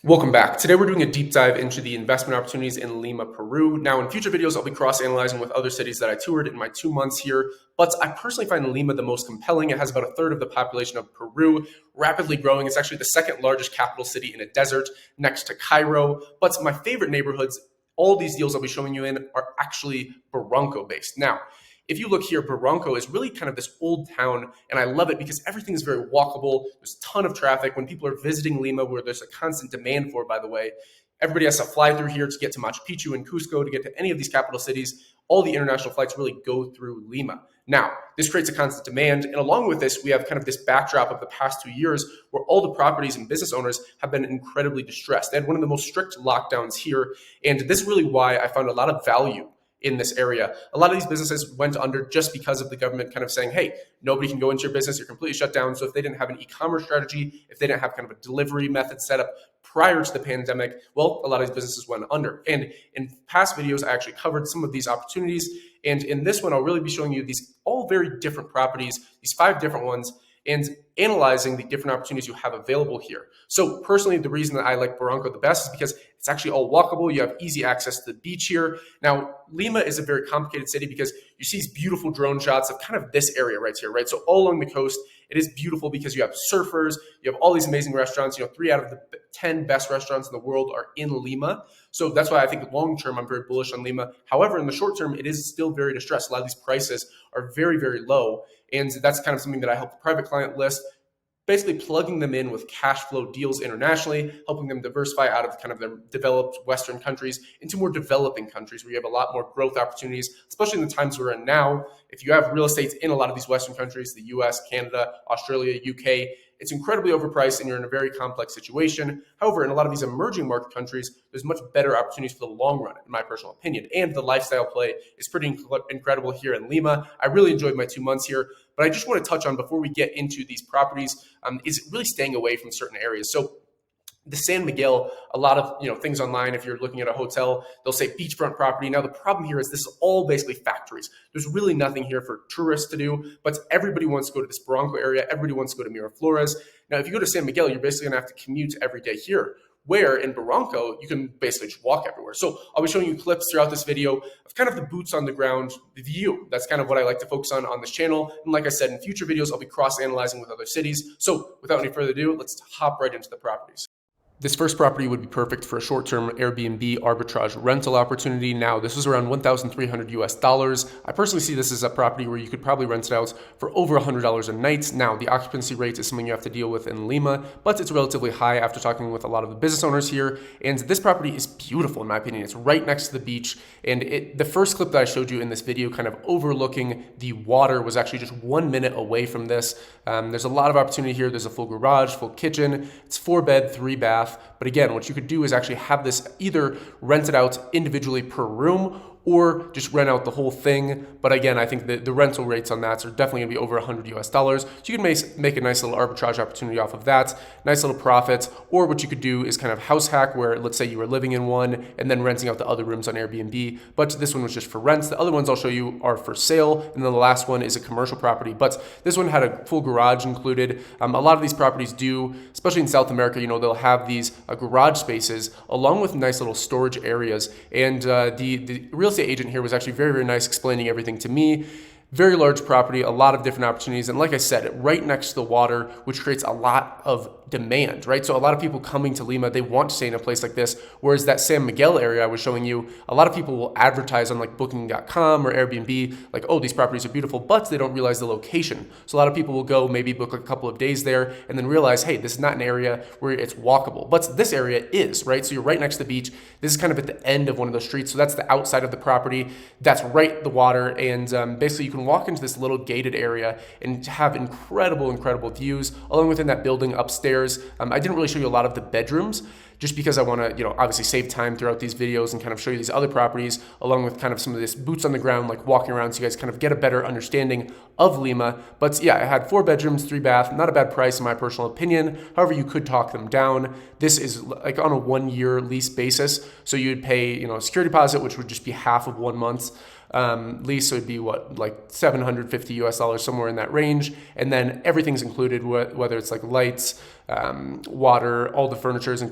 Welcome back. Today we're doing a deep dive into the investment opportunities in Lima, Peru. Now, in future videos, I'll be cross-analyzing with other cities that I toured in my 2 months here, but I personally find Lima the most compelling. It has about a third of the population of Peru, rapidly growing. It's actually the second largest capital city in a desert next to Cairo. But my favorite neighborhoods, all these deals I'll be showing you in, are actually Barranco based. Now, if you look here, Barranco is really kind of this old town, and I love it because everything is very walkable. There's a ton of traffic. When people are visiting Lima, where there's a constant demand for, by the way, everybody has to fly through here to get to Machu Picchu and Cusco, to get to any of these capital cities. All the international flights really go through Lima. Now, this creates a constant demand, and along with this, we have kind of this backdrop of the past 2 years where all the properties and business owners have been incredibly distressed. They had one of the most strict lockdowns here, and this is really why I found a lot of value in this area. A lot of these businesses went under just because of the government kind of saying, hey, nobody can go into your business, you're completely shut down. So if they didn't have an e-commerce strategy, if they didn't have kind of a delivery method set up prior to the pandemic, well, a lot of these businesses went under. And in past videos, I actually covered some of these opportunities. And in this one, I'll really be showing you these all very different properties, these 5 different ones, and analyzing the different opportunities you have available here. So personally, the reason that I like Barranco the best is because it's actually all walkable. You have easy access to the beach here. Now, Lima is a very complicated city because you see these beautiful drone shots of kind of this area right here, right? So all along the coast, it is beautiful because you have surfers, you have all these amazing restaurants. 3 out of the 10 best restaurants in the world are in Lima. So that's why I think long term, I'm very bullish on Lima. However, in the short term, it is still very distressed. A lot of these prices are very, very low. And that's kind of something that I help the private client list, basically plugging them in with cash flow deals internationally, helping them diversify out of kind of the developed Western countries into more developing countries where you have a lot more growth opportunities, especially in the times we're in now. If you have real estate in a lot of these Western countries, the US, Canada, Australia, UK, it's incredibly overpriced and you're in a very complex situation. However, in a lot of these emerging market countries, there's much better opportunities for the long run, in my personal opinion. And the lifestyle play is pretty incredible here in Lima. I really enjoyed my 2 months here. But I just want to touch on, before we get into these properties, is really staying away from certain areas. So the San Miguel, a lot of things online, if you're looking at a hotel, they'll say beachfront property. Now the problem here is this is all basically factories. There's really nothing here for tourists to do, but everybody wants to go to this Barranco area. Everybody wants to go to Miraflores. Now, if you go to San Miguel, you're basically gonna have to commute every day here, where in Barranco, you can basically just walk everywhere. So I'll be showing you clips throughout this video of kind of the boots on the ground view. That's kind of what I like to focus on this channel. And like I said, in future videos, I'll be cross-analyzing with other cities. So without any further ado, let's hop right into the properties. This first property would be perfect for a short-term Airbnb arbitrage rental opportunity. Now, this was around $1,300 US. I personally see this as a property where you could probably rent it out for over $100 a night. Now, the occupancy rate is something you have to deal with in Lima, but it's relatively high after talking with a lot of the business owners here. And this property is beautiful, in my opinion. It's right next to the beach. And the first clip that I showed you in this video, kind of overlooking the water, was actually just 1 minute away from this. There's a lot of opportunity here. There's a full garage, full kitchen. It's 4-bed, 3-bath. But again, what you could do is actually have this either rented out individually per room or just rent out the whole thing. But again, I think the rental rates on that are definitely gonna be over $100 US. So you can make a nice little arbitrage opportunity off of that, nice little profit. Or what you could do is kind of house hack, where let's say you were living in one and then renting out the other rooms on Airbnb, but this one was just for rents. The other ones I'll show you are for sale. And then the last one is a commercial property, but this one had a full garage included. A lot of these properties do, especially in South America, they'll have these garage spaces along with nice little storage areas. And the real estate agent here was actually very, very nice, explaining everything to me. Very large property, a lot of different opportunities. And like I said, right next to the water, which creates a lot of demand, right? So a lot of people coming to Lima, they want to stay in a place like this. Whereas that San Miguel area I was showing you, a lot of people will advertise on like booking.com or Airbnb, like, oh, these properties are beautiful, but they don't realize the location. So a lot of people will go maybe book a couple of days there and then realize, hey, this is not an area where it's walkable. But this area is, right? So you're right next to the beach. This is kind of at the end of one of those streets. So that's the outside of the property. That's right the water. And basically you can walk into this little gated area and have incredible, incredible views along within that building upstairs. I didn't really show you a lot of the bedrooms just because I want to, obviously save time throughout these videos and kind of show you these other properties along with kind of some of this boots on the ground, like walking around, so you guys kind of get a better understanding of Lima. But yeah, I had 4 bedrooms, 3-bath, not a bad price in my personal opinion. However, you could talk them down. This is like on a 1-year lease basis. So you'd pay, a security deposit, which would just be half of 1 month's lease. So it'd be like $750 US, somewhere in that range. And then everything's included, whether it's like lights, water, all the furniture is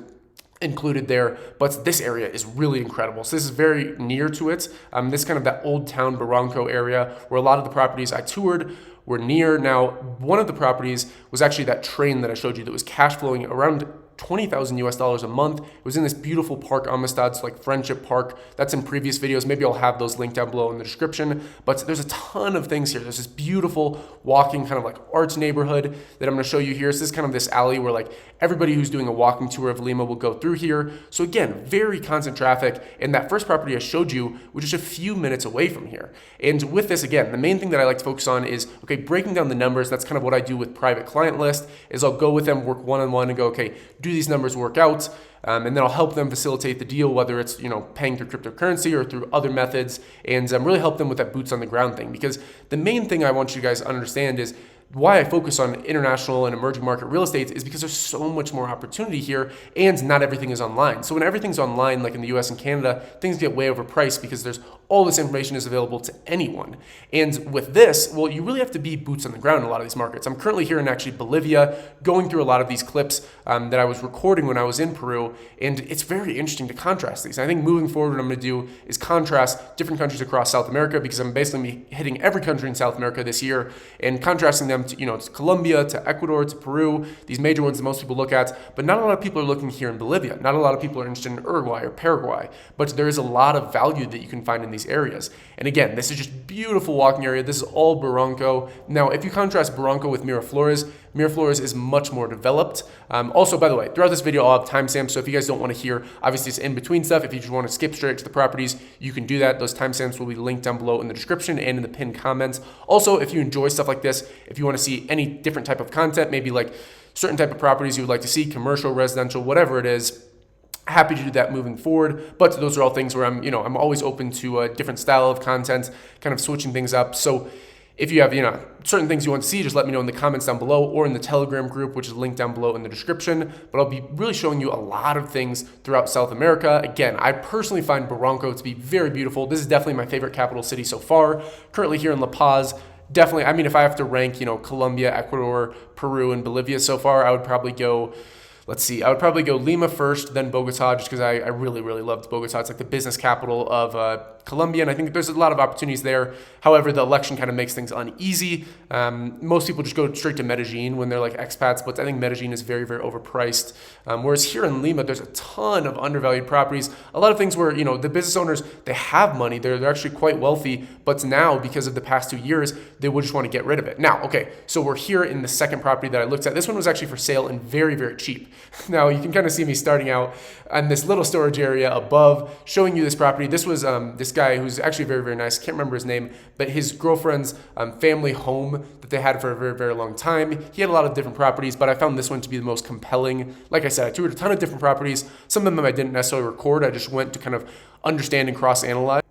included there, but this area is really incredible. So this is very near to it. This kind of that old town Barranco area where a lot of the properties I toured were near. Now, one of the properties was actually that train that I showed you that was cash flowing around 20,000 US dollars a month. It was in this beautiful park, Amistad, so like Friendship Park. That's in previous videos. Maybe I'll have those linked down below in the description. But there's a ton of things here. There's this beautiful walking kind of like arts neighborhood that I'm going to show you here. So this is kind of this alley where like everybody who's doing a walking tour of Lima will go through here. So again, very constant traffic. And that first property I showed you was just a few minutes away from here. And with this, again, the main thing that I like to focus on is, okay, breaking down the numbers. That's kind of what I do with private client list is I'll go with them, work one-on-one and go, okay, do these numbers work out? And then I'll help them facilitate the deal, whether it's, paying through cryptocurrency or through other methods, and really help them with that boots on the ground thing. Because the main thing I want you guys to understand is why I focus on international and emerging market real estate is because there's so much more opportunity here and not everything is online. So when everything's online, like in the US and Canada, things get way overpriced because there's all this information is available to anyone. And with this, well, you really have to be boots on the ground in a lot of these markets. I'm currently here in actually Bolivia, going through a lot of these clips that I was recording when I was in Peru, and it's very interesting to contrast these. I think moving forward, what I'm going to do is contrast different countries across South America because I'm basically hitting every country in South America this year and contrasting them to, to Colombia, to Ecuador, to Peru, these major ones that most people look at, but not a lot of people are looking here in Bolivia. Not a lot of people are interested in Uruguay or Paraguay, but there is a lot of value that you can find in these areas. And again, this is just beautiful walking area. This is all Barranco. Now, if you contrast Barranco with Miraflores, Miraflores is much more developed. Also, by the way, throughout this video, I'll have timestamps. So if you guys don't want to hear, obviously it's in between stuff. If you just want to skip straight to the properties, you can do that. Those timestamps will be linked down below in the description and in the pinned comments. Also, if you enjoy stuff like this, if you want to see any different type of content, maybe like certain type of properties you would like to see, commercial, residential, whatever it is, happy to do that moving forward. But those are all things where I'm always open to a different style of content, kind of switching things up. So if you have, certain things you want to see, just let me know in the comments down below or in the Telegram group, which is linked down below in the description. But I'll be really showing you a lot of things throughout South America. Again, I personally find Barranco to be very beautiful. This is definitely my favorite capital city so far. Currently here in La Paz. Definitely, if I have to rank, Colombia, Ecuador, Peru, and Bolivia so far, I would probably go, I would probably go Lima first, then Bogota, just because I really, really loved Bogota. It's like the business capital of Colombia, and I think there's a lot of opportunities there. However, the election kind of makes things uneasy. Most people just go straight to Medellin when they're like expats, but I think Medellin is very, very overpriced. Whereas here in Lima, there's a ton of undervalued properties. A lot of things where, the business owners, they have money. They're actually quite wealthy, but now, because of the past 2 years, they would just want to get rid of it. Now, okay, so we're here in the second property that I looked at. This one was actually for sale and very, very cheap. Now, you can kind of see me starting out on this little storage area above, showing you this property. This was this guy who's actually very, very nice. Can't remember his name, but his girlfriend's family home that they had for a very, very long time. He had a lot of different properties, but I found this one to be the most compelling. Like I said, I toured a ton of different properties. Some of them I didn't necessarily record. I just went to kind of understand and cross-analyze.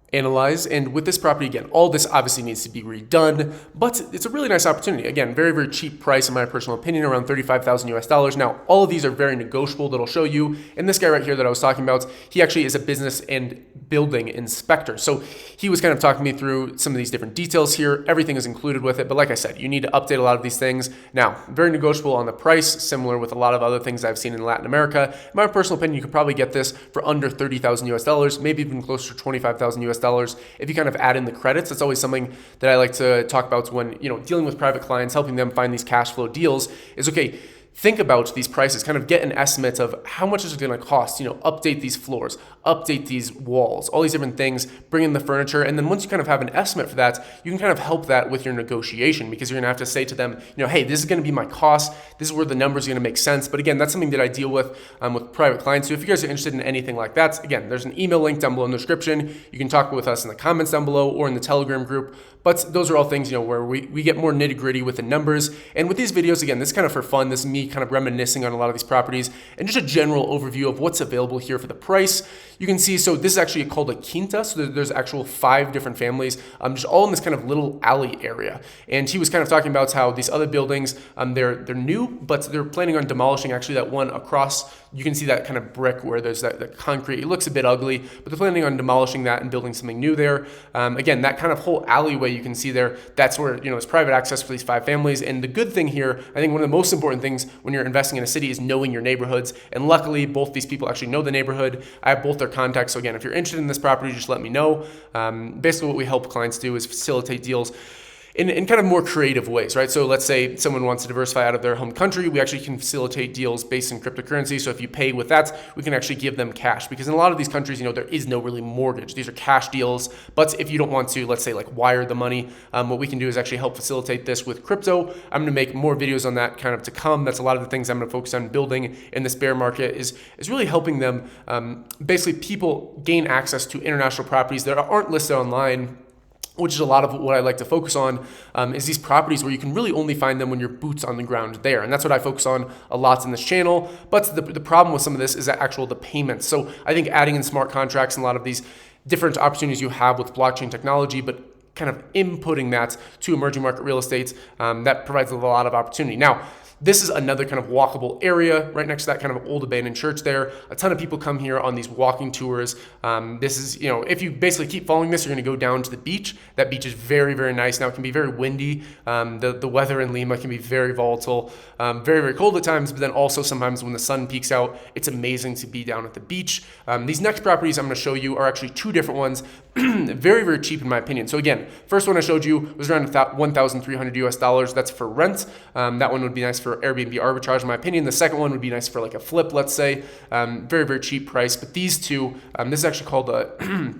And with this property, again, all this obviously needs to be redone, but it's a really nice opportunity. Again, very, very cheap price in my personal opinion, around 35,000 US dollars. Now, all of these are very negotiable that I'll show you. And this guy right here that I was talking about, he actually is a business and building inspector. So he was kind of talking me through some of these different details here. Everything is included with it. But like I said, you need to update a lot of these things. Now, very negotiable on the price, similar with a lot of other things I've seen in Latin America. In my personal opinion, you could probably get this for under 30,000 US dollars, maybe even closer to 25,000 US dollars. If you kind of add in the credits, that's always something that I like to talk about when, dealing with private clients, helping them find these cash flow deals is, okay, think about these prices, kind of get an estimate of how much is it going to cost, update these floors, update these walls, all these different things, bring in the furniture. And then once you kind of have an estimate for that, you can kind of help that with your negotiation because you're going to have to say to them, hey, this is going to be my cost. This is where the numbers are going to make sense. But again, that's something that I deal with private clients. So if you guys are interested in anything like that, again, there's an email link down below in the description. You can talk with us in the comments down below or in the Telegram group. But those are all things, where we get more nitty gritty with the numbers. And with these videos, again, this is kind of for fun. This is me kind of reminiscing on a lot of these properties and just a general overview of what's available here for the price. You can see, so this is actually called a quinta. So there's actual 5 different families, just all in this kind of little alley area. And he was kind of talking about how these other buildings, they're new, but they're planning on demolishing actually that one across. You can see that kind of brick where there's that concrete. It looks a bit ugly, but they're planning on demolishing that and building something new there. Again, that kind of whole alleyway you can see there, that's where, it's private access for these 5 families. And the good thing here, I think one of the most important things when you're investing in a city is knowing your neighborhoods. And luckily, both these people actually know the neighborhood. I have both their contacts. So again, if you're interested in this property, just let me know. Basically, what we help clients do is facilitate deals in kind of more creative ways, right? So let's say someone wants to diversify out of their home country. We actually can facilitate deals based in cryptocurrency. So if you pay with that, we can actually give them cash, because in a lot of these countries, there is no really mortgage. These are cash deals. But if you don't want to, let's say, like wire the money, what we can do is actually help facilitate this with crypto. I'm going to make more videos on that kind of to come. That's a lot of the things I'm going to focus on building in this bear market is really helping them, basically people gain access to international properties that aren't listed online, which is a lot of what I like to focus on, is these properties where you can really only find them when your boots on the ground there. And that's what I focus on a lot in this channel. But the problem with some of this is the payments. So I think adding in smart contracts and a lot of these different opportunities you have with blockchain technology, but kind of inputting that to emerging market real estate, that provides a lot of opportunity. Now, this is another kind of walkable area right next to that kind of old abandoned church there. A ton of people come here on these walking tours. This is, if you basically keep following this, you're going to go down to the beach. That beach is very, very nice. Now, it can be very windy. The weather in Lima can be very volatile, very, very cold at times, but then also sometimes when the sun peeks out, it's amazing to be down at the beach. These next properties I'm going to show you are actually two different ones, very, very cheap in my opinion. So again, first one I showed you was around $1,300 US. That's for rent. That one would be nice for Airbnb arbitrage, in my opinion. The second one would be nice for like a flip, let's say. Very, very cheap price. But these two, this is actually called a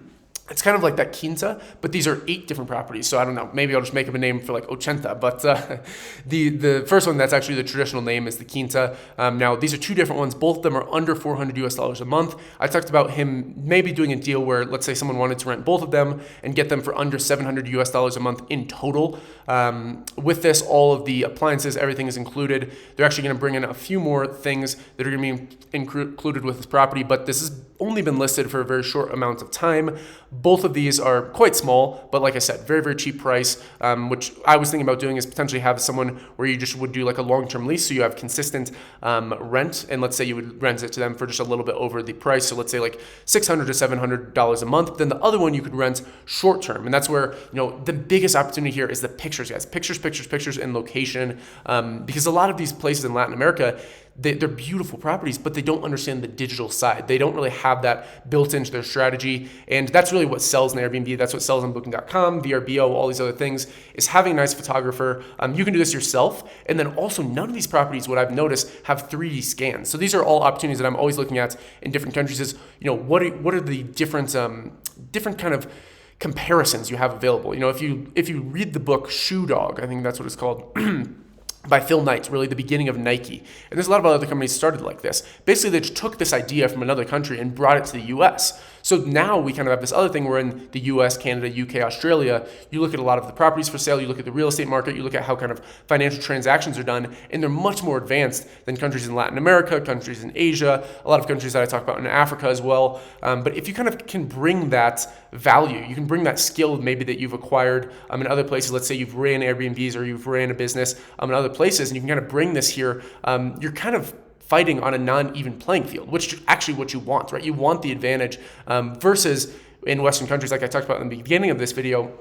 it's kind of like that quinta, but these are 8 different properties. So I don't know, maybe I'll just make up a name for like ochenta. But the first one, that's actually the traditional name, is the quinta. Now, these are 2 different ones. Both of them are under $400 US a month. I talked about him maybe doing a deal where, let's say someone wanted to rent both of them and get them for under $700 US a month in total. With this, all of the appliances, everything is included. They're actually going to bring in a few more things that are going to be included with this property, but this has only been listed for a very short amount of time. Both of these are quite small, but like I said, very, very cheap price, which I was thinking about doing is potentially have someone where you just would do like a long-term lease, so you have consistent rent, and let's say you would rent it to them for just a little bit over the price, so let's say like $600 to $700 a month. Then the other one you could rent short-term, and that's where the biggest opportunity here is the pictures, guys. Pictures, and location, because a lot of these places in Latin America, they're beautiful properties, but they don't understand the digital side. They don't really have that built into their strategy. And that's really what sells in Airbnb. That's what sells on Booking.com, VRBO, all these other things, is having a nice photographer. You can do this yourself. And then also, none of these properties, what I've noticed, have 3D scans. So these are all opportunities that I'm always looking at in different countries is, what are the different kind of comparisons you have available. If you read the book Shoe Dog, I think that's what it's called, by Phil Knight, really the beginning of Nike. And there's a lot of other companies started like this. Basically, they just took this idea from another country and brought it to the US. So now we kind of have this other thing where in the US, Canada, UK, Australia, you look at a lot of the properties for sale, you look at the real estate market, you look at how kind of financial transactions are done, and they're much more advanced than countries in Latin America, countries in Asia, a lot of countries that I talk about in Africa as well. But if you kind of can bring that value, you can bring that skill maybe that you've acquired in other places. Let's say you've ran Airbnbs or you've ran a business in other places, and you can kind of bring this here. You're kind of fighting on a non-even playing field, which is actually what you want, right? You want the advantage versus in Western countries, like I talked about in the beginning of this video.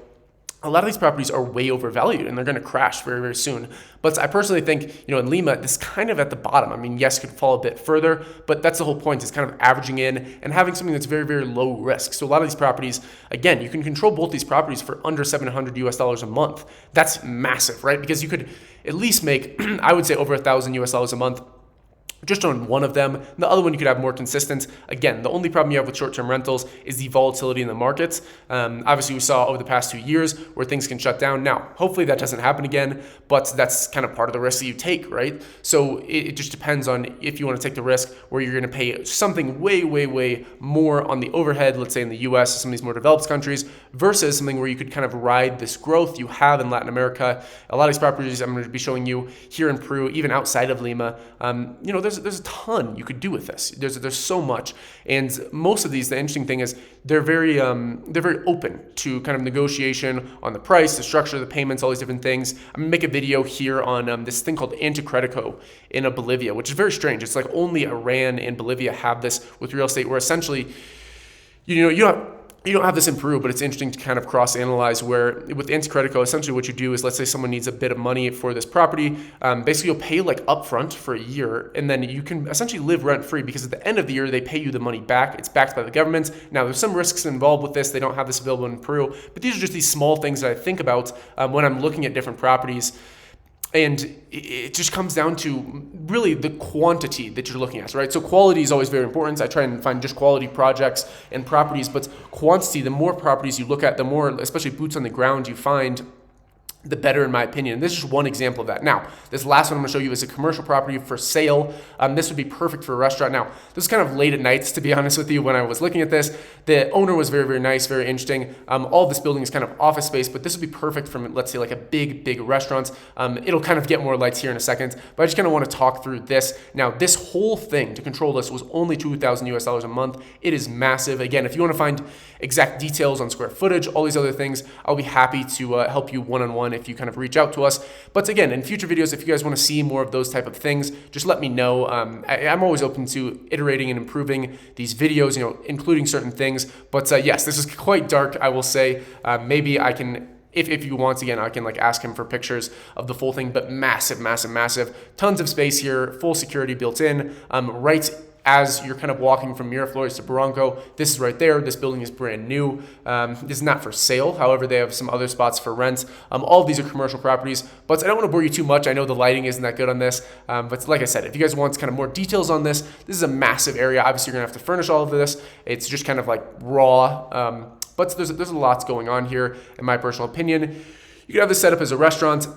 A lot of these properties are way overvalued and they're going to crash very, very soon. But I personally think, in Lima, this is kind of at the bottom. I mean, yes, could fall a bit further, but that's the whole point, is kind of averaging in and having something that's very, very low risk. So a lot of these properties, again, you can control both these properties for under $700 US a month. That's massive, right? Because you could at least make, I would say, over $1,000 US a month just on one of them. The other one you could have more consistent. Again, the only problem you have with short-term rentals is the volatility in the markets. Obviously, we saw over the past 2 years where things can shut down. Now, hopefully that doesn't happen again, but that's kind of part of the risk that you take, right? So it just depends on if you want to take the risk where you're going to pay something way, way, way more on the overhead, let's say in the US, some of these more developed countries, versus something where you could kind of ride this growth you have in Latin America. A lot of these properties I'm going to be showing you here in Peru, even outside of Lima, there's a ton you could do with this. There's so much, and most of these, the interesting thing is they're very open to kind of negotiation on the price, the structure, the payments, all these different things. I'm gonna make a video here on this thing called Anticredico in Bolivia, which is very strange. It's like only Iran and Bolivia have this with real estate, where essentially, you you don't have this in Peru, but it's interesting to kind of cross-analyze where with anti-credico, essentially what you do is, let's say someone needs a bit of money for this property. Basically, you'll pay like upfront for a year, and then you can essentially live rent-free because at the end of the year, they pay you the money back. It's backed by the government. Now, there's some risks involved with this. They don't have this available in Peru, but these are just these small things that I think about when I'm looking at different properties. And it just comes down to really the quantity that you're looking at, right? So quality is always very important. I try and find just quality projects and properties, but quantity, the more properties you look at, the more, especially boots on the ground you find, the better, in my opinion. And this is just one example of that. Now, this last one I'm going to show you is a commercial property for sale. This would be perfect for a restaurant. Now, this is kind of late at nights, to be honest with you, when I was looking at this. The owner was very, very nice, very interesting. All of this building is kind of office space, but this would be perfect for, let's say, like a big, big restaurant. It'll kind of get more lights here in a second, but I just kind of want to talk through this. Now, this whole thing to control this was only $2,000 a month. It is massive. Again, if you want to find exact details on square footage, all these other things, I'll be happy to help you one-on-one if you kind of reach out to us. But again, in future videos, if you guys want to see more of those type of things, just let me know. I'm always open to iterating and improving these videos, including certain things. But yes, this is quite dark, I will say. Maybe I can, if you want, again, I can like ask him for pictures of the full thing, but massive, massive, massive. Tons of space here, full security built in, right as you're kind of walking from Miraflores to Barranco. This is right there. This building is brand new. This is not for sale. However, they have some other spots for rent. All of these are commercial properties, but I don't want to bore you too much. I know the lighting isn't that good on this, but like I said, if you guys want kind of more details on this, this is a massive area. Obviously, you're gonna have to furnish all of this. It's just kind of like raw, but there's a lot going on here, in my personal opinion. You could have this set up as a restaurant,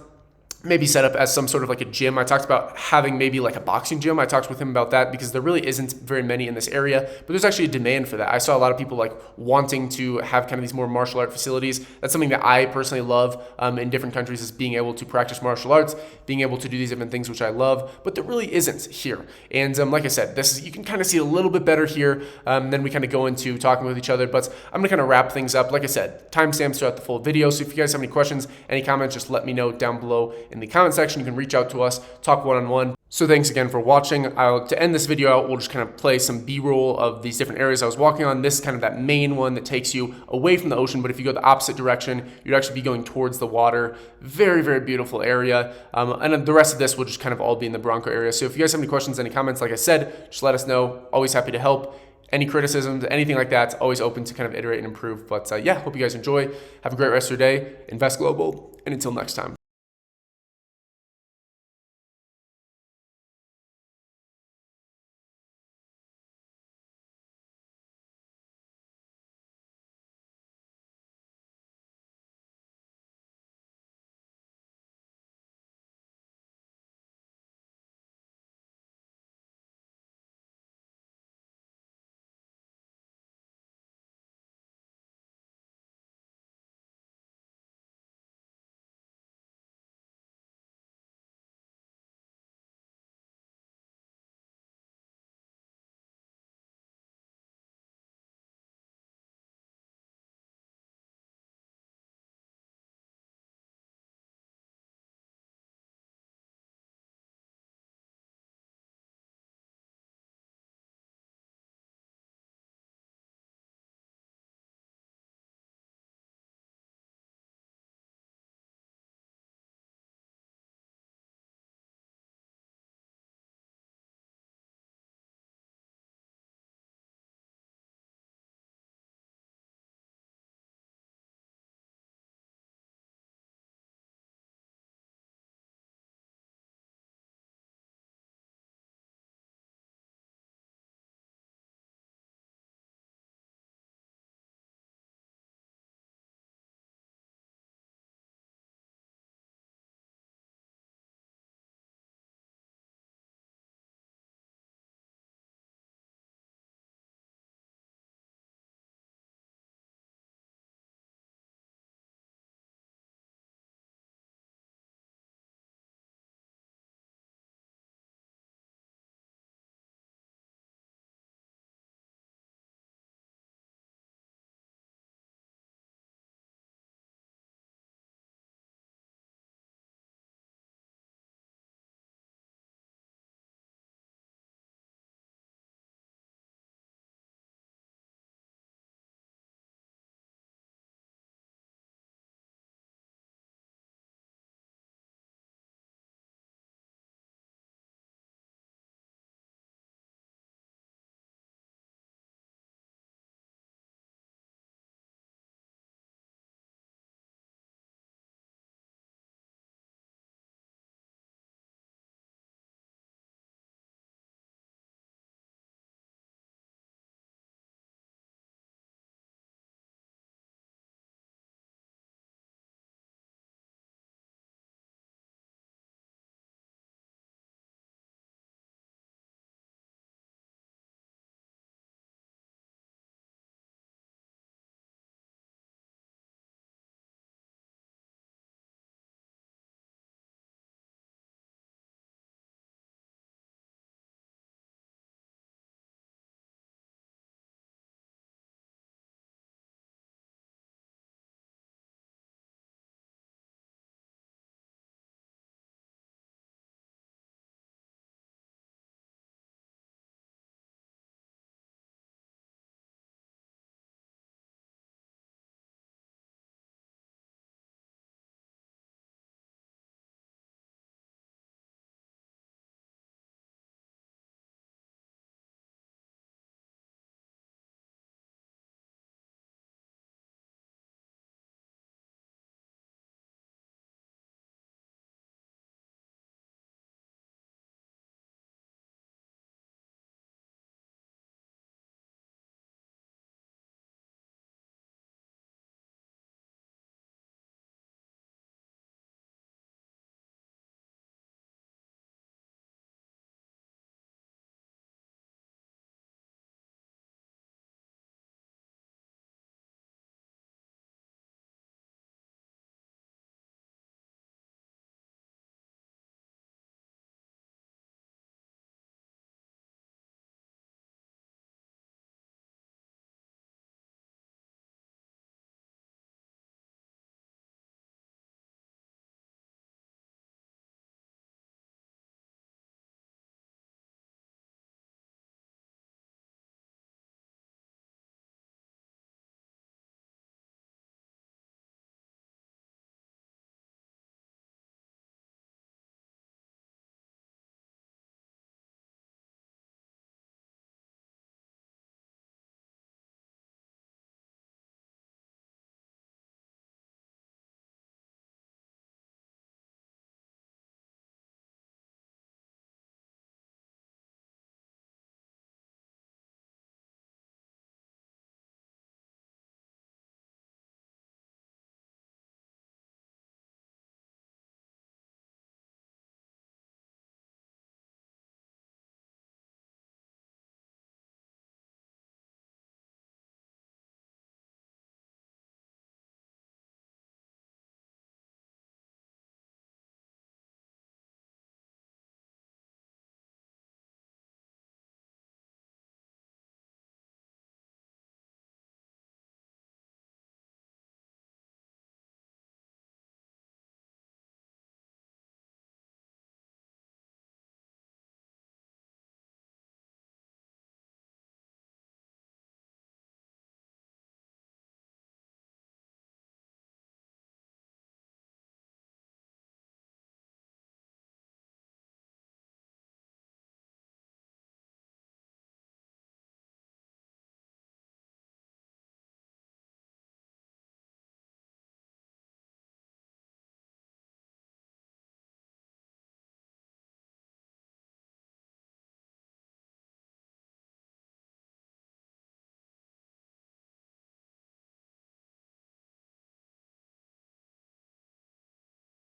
maybe set up as some sort of like a gym. I talked about having maybe like a boxing gym. I talked with him about that because there really isn't very many in this area, but there's actually a demand for that. I saw a lot of people like wanting to have kind of these more martial art facilities. That's something that I personally love in different countries, is being able to practice martial arts, being able to do these different things, which I love, but there really isn't here. And like I said, you can kind of see a little bit better here. Then we kind of go into talking with each other, but I'm gonna kind of wrap things up. Like I said, timestamps throughout the full video. So if you guys have any questions, any comments, just let me know down below in the comment section. You can reach out to us, talk one-on-one. So thanks again for watching. To end this video out, we'll just kind of play some B-roll of these different areas I was walking on. This is kind of that main one that takes you away from the ocean, but if you go the opposite direction, you'd actually be going towards the water. Very, very beautiful area. And then the rest of this will just kind of all be in the Barranco area. So if you guys have any questions, any comments, like I said, just let us know. Always happy to help. Any criticisms, anything like that, always open to kind of iterate and improve. But yeah, hope you guys enjoy. Have a great rest of your day. Invest global, and until next time.